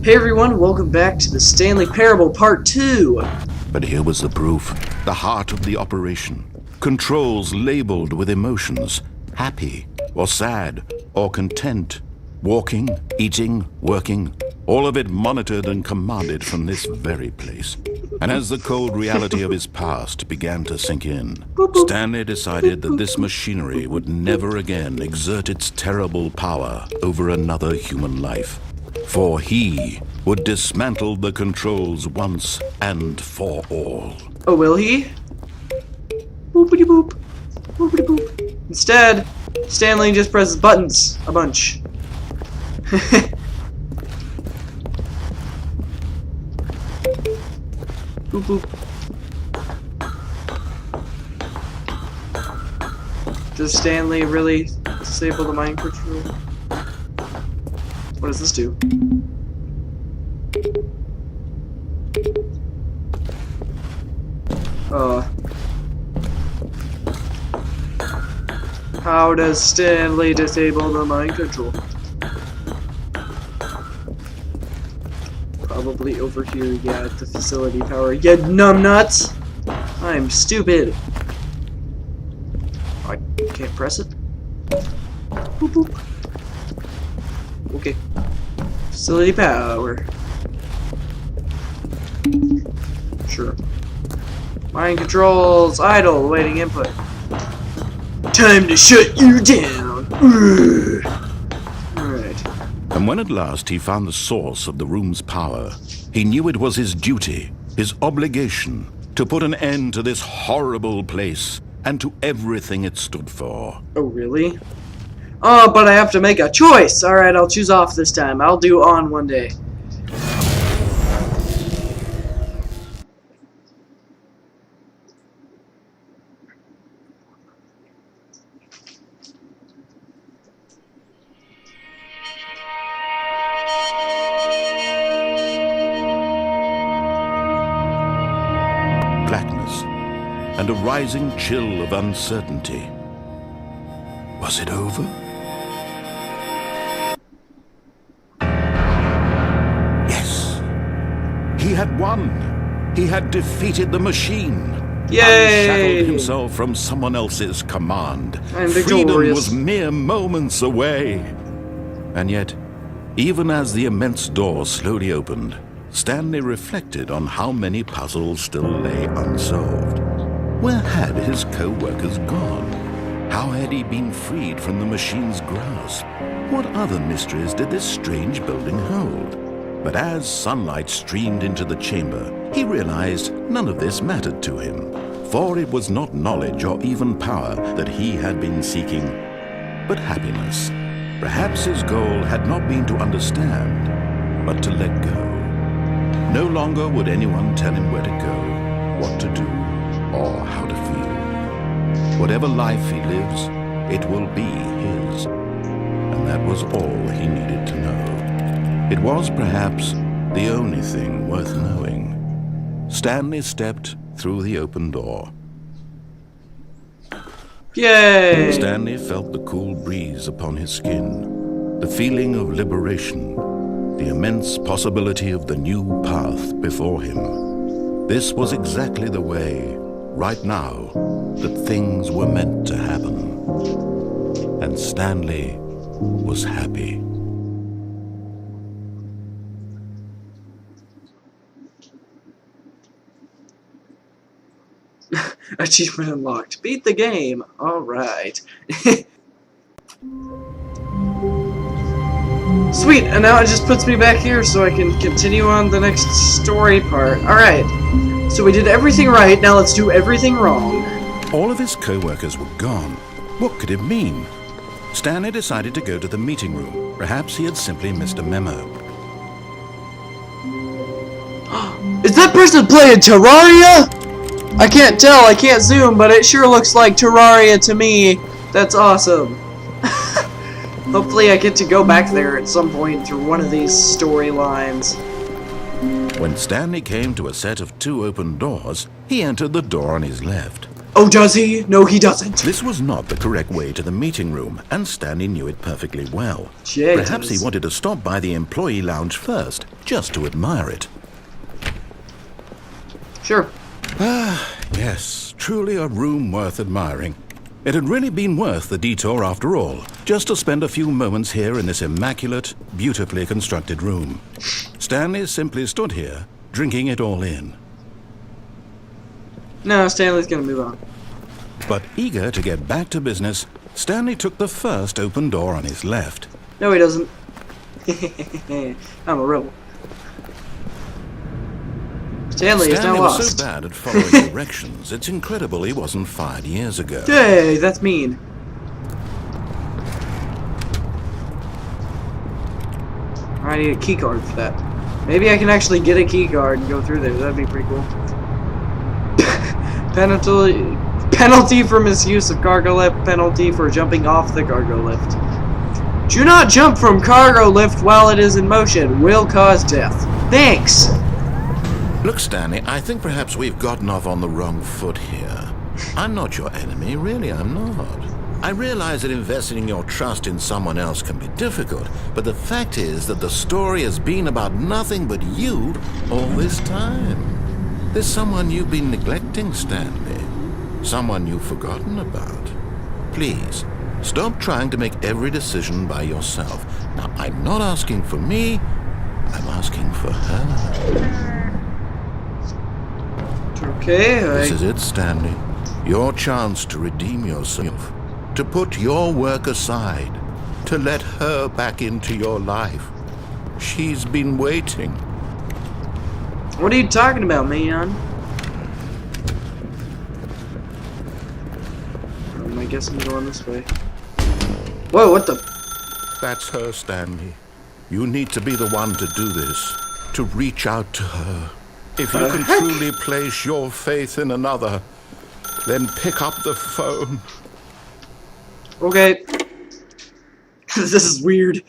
Hey everyone, welcome back to the Stanley Parable Part 2! But here was the proof. The heart of the operation. Controls labeled with emotions. Happy, or sad, or content. Walking, eating, working. All of it monitored and commanded from this very place. And as the cold reality of his past began to sink in, Stanley decided that this machinery would never again exert its terrible power over another human life. For he would dismantle the controls once and for all. Oh, will he? Boopity boop. Boopity boop. Instead, Stanley just presses buttons a bunch. Boop boop. Does Stanley really disable the mind control? What does this do? How does Stanley disable the mind control? Probably over here, yeah, at the facility power. You numbnuts! I'm stupid. I can't press it. Boop boop. Okay. Facility power. Sure. Mind controls idle, awaiting input. Time to shut you down. Alright. And when at last he found the source of the room's power, he knew it was his duty, his obligation, to put an end to this horrible place and to everything it stood for. Oh, really? Oh, but I have to make a choice! Alright, I'll choose off this time. I'll do on one day. Blackness and a rising chill of uncertainty. Was it over? Yes. He had won. He had defeated the machine. Yay! Unshackled himself from someone else's command. I'm Freedom victorious. was mere moments away. And yet, even as the immense door slowly opened, Stanley reflected on how many puzzles still lay unsolved. Where had his co-workers gone? How had he been freed from the machine's grasp? What other mysteries did this strange building hold? But as sunlight streamed into the chamber, he realized none of this mattered to him, for it was not knowledge or even power that he had been seeking, but happiness. Perhaps his goal had not been to understand, but to let go. No longer would anyone tell him where to go, what to do, or how to feel. Whatever life he lives, it will be his. And that was all he needed to know. It was perhaps the only thing worth knowing. Stanley stepped through the open door. Yay! Stanley felt the cool breeze upon his skin, the feeling of liberation, the immense possibility of the new path before him. This was exactly the way, right now, that things were meant to happen. And Stanley was happy. Achievement unlocked. Beat the game. Alright. Sweet, and now it just puts me back here so I can continue on the next story part. Alright. So we did everything right, now let's do everything wrong. All of his co-workers were gone. What could it mean? Stanley decided to go to the meeting room. Perhaps he had simply missed a memo. Is that person playing Terraria? I can't tell, I can't zoom, but it sure looks like Terraria to me. That's awesome. Hopefully I get to go back there at some point through one of these storylines. When Stanley came to a set of 2 open doors, he entered the door on his left. Oh, does he? No, he doesn't. This was not the correct way to the meeting room, and Stanley knew it perfectly well. Yeah, Perhaps he wanted to stop by the employee lounge first, just to admire it. Sure. Ah, yes, truly a room worth admiring. It had really been worth the detour after all, just to spend a few moments here in this immaculate, beautifully constructed room. Stanley simply stood here, drinking it all in. No, Stanley's gonna move on. But eager to get back to business, Stanley took the first open door on his left. No, he doesn't. I'm a rebel. Stanley is now was lost. so bad at following directions, it's incredible he wasn't fired years ago. Hey, that's mean. I need a key card for that. Maybe I can actually get a key card and go through there. That'd be pretty cool. Penalty for misuse of cargo lift. Penalty for jumping off the cargo lift. Do not jump from cargo lift while it is in motion. Will cause death. Thanks. Look, Stanley, I think perhaps we've gotten off on the wrong foot here. I'm not your enemy, really, I'm not. I realize that investing your trust in someone else can be difficult, but the fact is that the story has been about nothing but you all this time. There's someone you've been neglecting, Stanley. Someone you've forgotten about. Please, stop trying to make every decision by yourself. Now, I'm not asking for me, I'm asking for her. Okay, This is it, Stanley. Your chance to redeem yourself. To put your work aside. To let her back into your life. She's been waiting. What are you talking about, man? I guess I'm going this way. Whoa, what the? That's her, Stanley. You need to be the one to do this. To reach out to her. If you can truly place your faith in another, then pick up the phone. Okay. This is weird.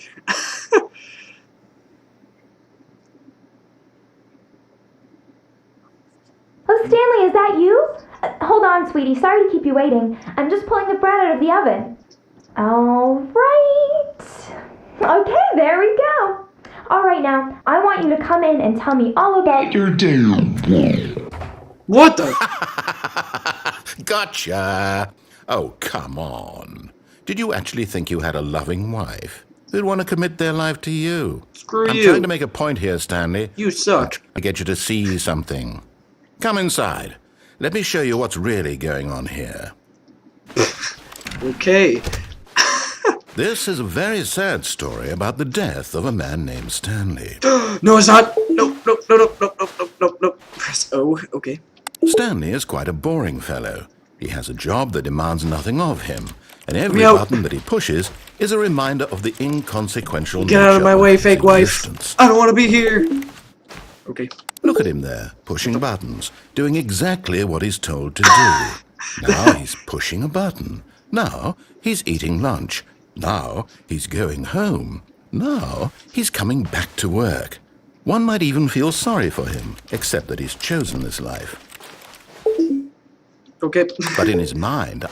Oh, Stanley, is that you? Hold on, sweetie. Sorry to keep you waiting. I'm just pulling the bread out of the oven. All right. Okay, there we go. All right, now, I want you to come in and tell me all about your day. What the? Gotcha. Oh, come on. Did you actually think you had a loving wife who'd want to commit their life to you? Screw I'm you. trying to make a point here, Stanley. You suck. I get you to see something. Come inside. Let me show you what's really going on here. Okay. This is a very sad story about the death of a man named Stanley. No, it's not. No, no, no, no, no, no, no, no, no. Press O. Okay. Stanley is quite a boring fellow. He has a job that demands nothing of him, and every Meow. button that he pushes is a reminder of the inconsequential Get out of my way, fake wife. I don't want to be here. Okay. Look at him there, pushing buttons, doing exactly what he's told to do. Now he's pushing a button. Now he's eating lunch. Now he's going home. Now he's coming back to work. One might even feel sorry for him, except that he's chosen this life. Okay. But in his mind,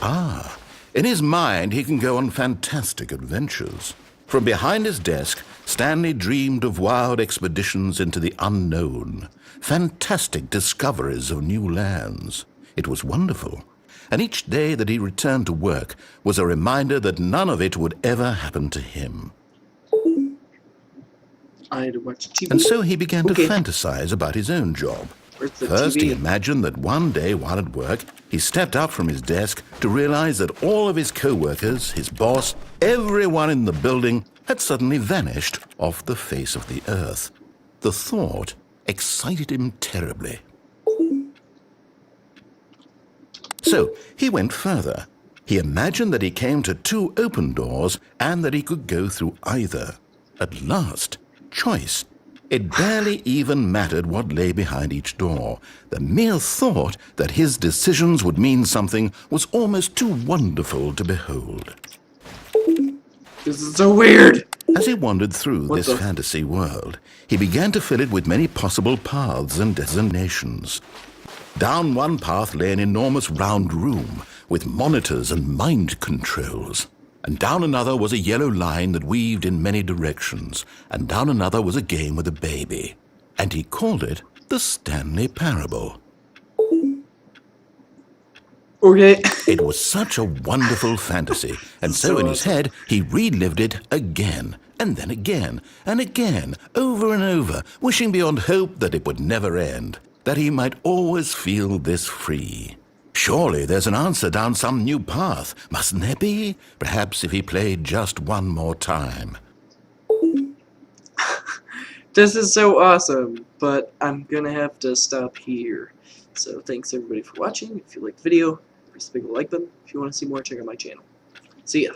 he can go on fantastic adventures. From behind his desk, Stanley dreamed of wild expeditions into the unknown, fantastic discoveries of new lands. It was wonderful. And each day that he returned to work was a reminder that none of it would ever happen to him. I had to watch TV. And so he began to fantasize about his own job. First, he imagined that one day while at work, he stepped up from his desk to realize that all of his co-workers, his boss, everyone in the building had suddenly vanished off the face of the earth. The thought excited him terribly. So he went further. He imagined that he came to 2 open doors and that he could go through either. At last, choice. It barely even mattered what lay behind each door. The mere thought that his decisions would mean something was almost too wonderful to behold. This is so weird. As he wandered through this fantasy world, he began to fill it with many possible paths and destinations. Down one path lay an enormous round room with monitors and mind controls. And down another was a yellow line that weaved in many directions. And down another was a game with a baby. And he called it the Stanley Parable. Okay. It was such a wonderful fantasy, and so in his head he relived it again, and then again, and again, over and over, wishing beyond hope that it would never end, that he might always feel this free. Surely there's an answer down some new path, mustn't there be? Perhaps if he played just one more time. This is so awesome, but I'm gonna have to stop here. So thanks everybody for watching. If you liked the video, press the big like button. If you want to see more, check out my channel. See ya.